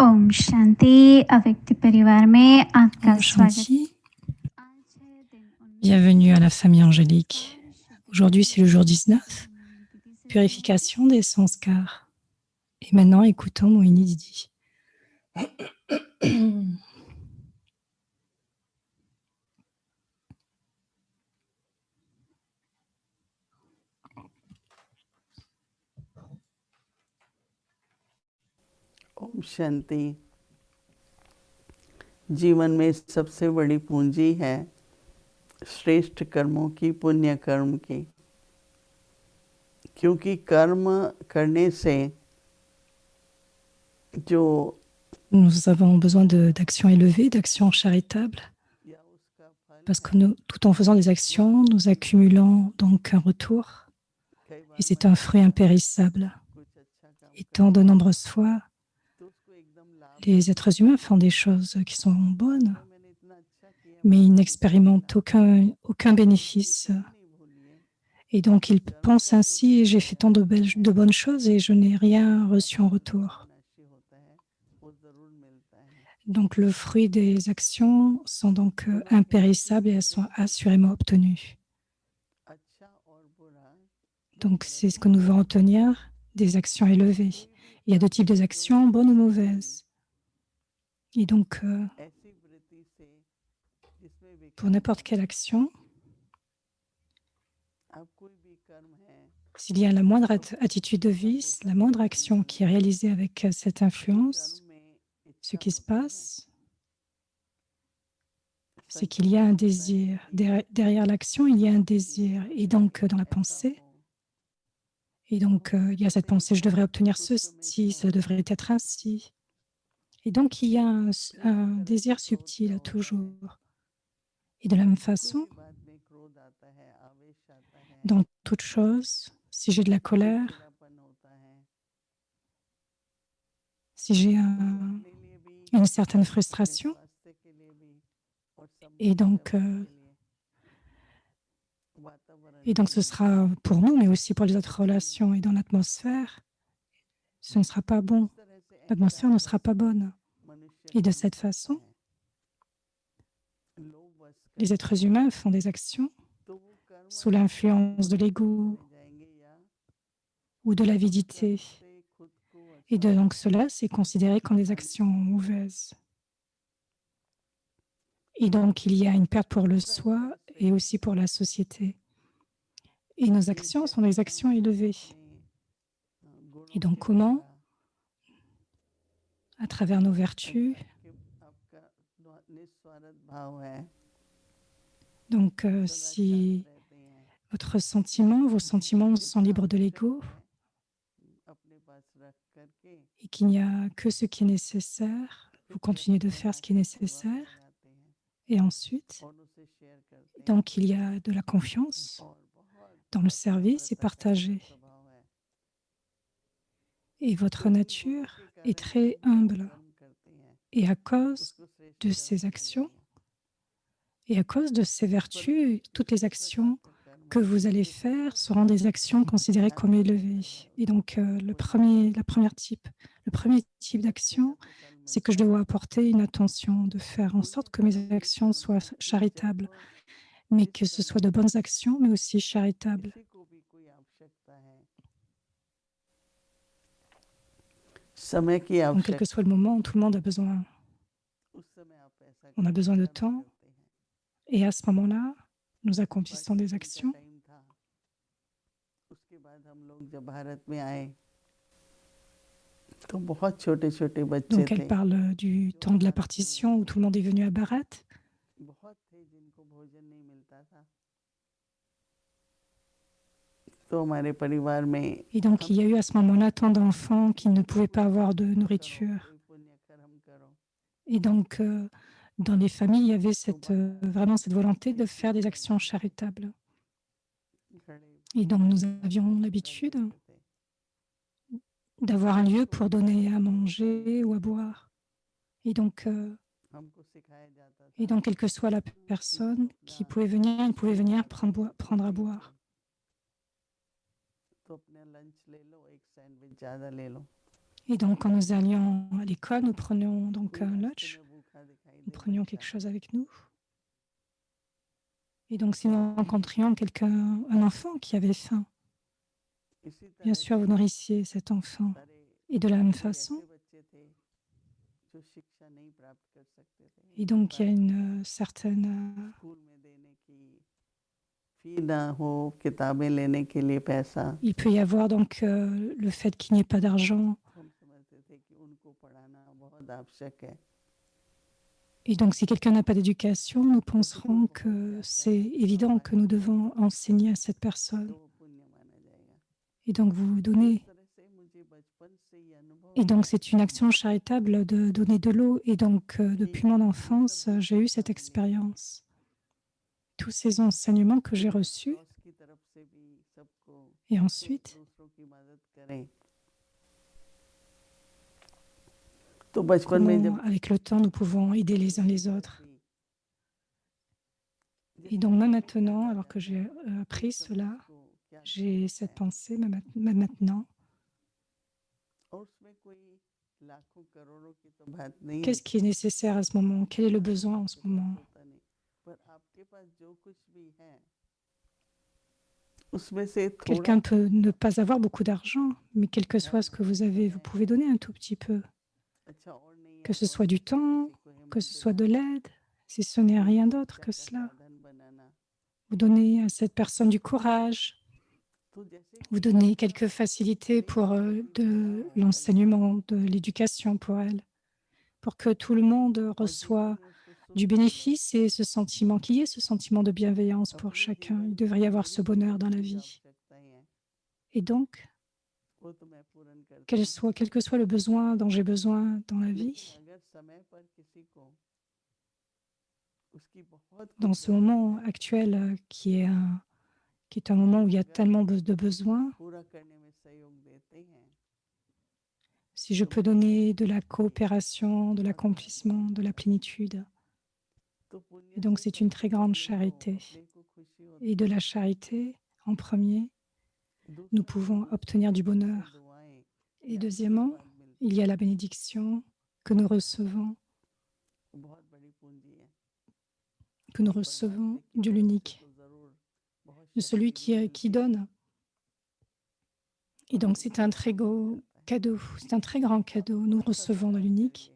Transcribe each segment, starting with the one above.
ओम शांति अव्यक्त परिवार में आपका Om स्वागत। Shanti, bienvenue à la famille angélique. Aujourd'hui, c'est le jour 19, purification des sanskars. Et maintenant, écoutons Moini Didi. Om शांति। जीवन में सबसे बड़ी पूंजी है श्रेष्ठ कर्मों की, पुण्य कर्म की, क्योंकि कर्म करने से जो Nous avons besoin d'actions élevées, d'actions charitables, parce que tout en faisant des actions, nous accumulons donc un retour, et c'est un fruit impérissable. Et tant de nombreuses fois, les êtres humains font des choses qui sont bonnes, mais ils n'expérimentent aucun bénéfice. Et donc, ils pensent ainsi, j'ai fait tant de bonnes choses et je n'ai rien reçu en retour. Donc, le fruit des actions sont donc impérissables et elles sont assurément obtenues. Donc, c'est ce que nous devons retenir des actions élevées. Il y a deux types d'actions, bonnes ou mauvaises. Et donc, pour n'importe quelle action, s'il y a la moindre attitude de vice, la moindre action qui est réalisée avec cette influence, ce qui se passe, c'est qu'il y a un désir. Derrière l'action, il y a un désir. Et donc, dans la pensée, il y a cette pensée, je devrais obtenir ceci, ça devrait être ainsi. Et donc, il y a un désir subtil toujours. Et de la même façon, dans toute chose, si j'ai de la colère, si j'ai une certaine frustration, et donc ce sera pour nous, mais aussi pour les autres relations et dans l'atmosphère, ce ne sera pas bon. L'atmosphère ne sera pas bonne. Et de cette façon, les êtres humains font des actions sous l'influence de l'ego ou de l'avidité. Et donc cela, c'est considéré comme des actions mauvaises. Et donc, il y a une perte pour le soi et aussi pour la société. Et nos actions sont des actions élevées. Et donc, comment? À travers nos vertus. Donc, si vos sentiments sont libres de l'ego et qu'il n'y a que ce qui est nécessaire, vous continuez de faire ce qui est nécessaire. Et ensuite, donc, il y a de la confiance dans le service et partagé. Et votre nature est très humble. Et à cause de ces actions et à cause de ces vertus, toutes les actions que vous allez faire seront des actions considérées comme élevées. Et donc, le premier type d'action, c'est que je dois apporter une attention, de faire en sorte que mes actions soient charitables, mais que ce soit de bonnes actions, mais aussi charitables. Donc, quel que soit le moment, tout le monde a besoin. On a besoin de temps. Et à ce moment-là, nous accomplissons des actions. Donc, elle parle du temps de la partition où tout le monde est venu à Bharat. Et donc, il y a eu à ce moment-là tant d'enfants qui ne pouvaient pas avoir de nourriture. Et donc, dans les familles, il y avait vraiment cette volonté de faire des actions charitables. Et donc, nous avions l'habitude d'avoir un lieu pour donner à manger ou à boire. Et donc, quelle que soit la personne qui pouvait venir, elle pouvait venir prendre à boire. Et donc, quand nous allions à l'école, nous prenions donc un lunch, nous prenions quelque chose avec nous. Et donc, si nous rencontrions quelqu'un, un enfant qui avait faim, bien sûr, vous nourrissiez cet enfant. Et de la même façon, et donc il y a une certaine... Il peut y avoir donc le fait qu'il n'y ait pas d'argent. Et donc, si quelqu'un n'a pas d'éducation, nous penserons que c'est évident que nous devons enseigner à cette personne. Et donc, vous donnez. Et donc, c'est une action charitable de donner de l'eau. Et donc, depuis mon enfance, j'ai eu cette expérience. Tous ces enseignements que j'ai reçus. Et ensuite, comment, avec le temps, nous pouvons aider les uns les autres. Et donc, même maintenant, alors que j'ai appris cela, j'ai cette pensée, même maintenant. Qu'est-ce qui est nécessaire à ce moment? Quel est le besoin en ce moment? Quelqu'un peut ne pas avoir beaucoup d'argent, mais quel que soit ce que vous avez, vous pouvez donner un tout petit peu. Que ce soit du temps, que ce soit de l'aide, si ce n'est rien d'autre que cela. Vous donnez à cette personne du courage. Vous donnez quelques facilités pour de l'enseignement, de l'éducation pour elle, pour que tout le monde reçoive du bénéfice et ce sentiment, qu'il y ait ce sentiment de bienveillance pour chacun. Il devrait y avoir ce bonheur dans la vie. Et donc, quel que soit le besoin dont j'ai besoin dans la vie, dans ce moment actuel qui est un moment où il y a tellement de besoins, si je peux donner de la coopération, de l'accomplissement, de la plénitude. Et donc, c'est une très grande charité. Et de la charité, en premier, nous pouvons obtenir du bonheur. Et deuxièmement, il y a la bénédiction que nous recevons de l'unique, de celui qui donne. Et donc, c'est un très beau cadeau, c'est un très grand cadeau. Nous recevons de l'unique.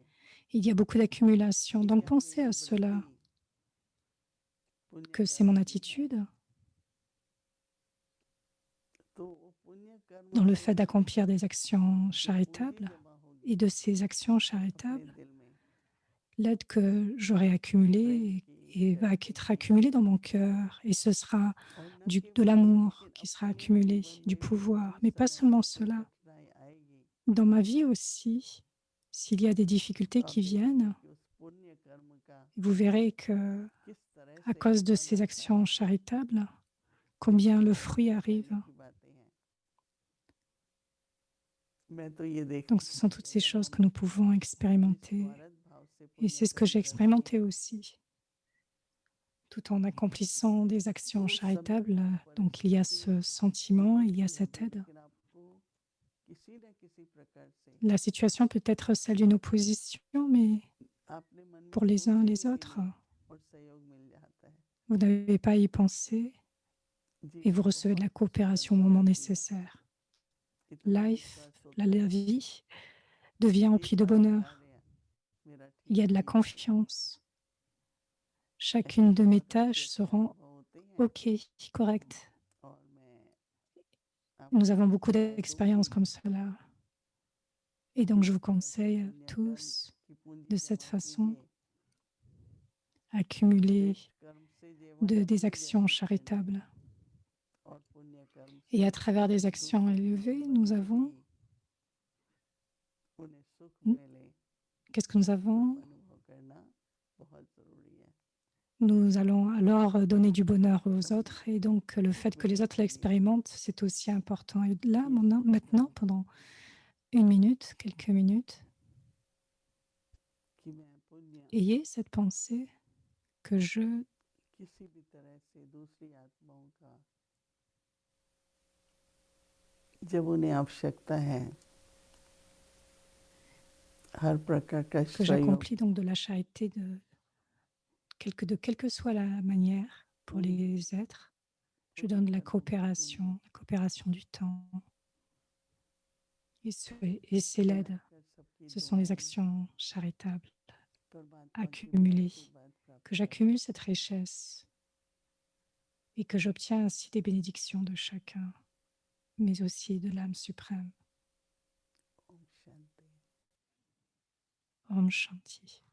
Il y a beaucoup d'accumulation. Donc, pensez à cela, que c'est mon attitude dans le fait d'accomplir des actions charitables et de ces actions charitables, l'aide que j'aurai accumulée et va être accumulée dans mon cœur et ce sera de l'amour qui sera accumulé, du pouvoir, mais pas seulement cela. Dans ma vie aussi, s'il y a des difficultés qui viennent, vous verrez que à cause de ces actions charitables, combien le fruit arrive. Donc, ce sont toutes ces choses que nous pouvons expérimenter. Et c'est ce que j'ai expérimenté aussi. Tout en accomplissant des actions charitables, donc il y a ce sentiment, il y a cette aide. La situation peut être celle d'une opposition, mais pour les uns les autres, vous n'avez pas à y penser et vous recevez de la coopération au moment nécessaire. La vie devient remplie de bonheur. Il y a de la confiance. Chacune de mes tâches seront OK, correctes. Nous avons beaucoup d'expériences comme cela. Et donc, je vous conseille tous, de cette façon, accumuler des actions charitables. Et à travers des actions élevées, nous avons... Qu'est-ce que nous avons? Nous allons alors donner du bonheur aux autres et donc le fait que les autres l'expérimentent, c'est aussi important. Et là, maintenant, pendant quelques minutes, ayez cette pensée que je हर प्रकार का que सहयोग j'accomplis donc de la charité de quelle que soit la manière pour les êtres. Je donne la coopération du temps. Et c'est l'aide. Ce sont les actions charitables accumulées, que j'accumule cette richesse et que j'obtiens ainsi des bénédictions de chacun, mais aussi de l'âme suprême. Om Shanti. Om Shanti.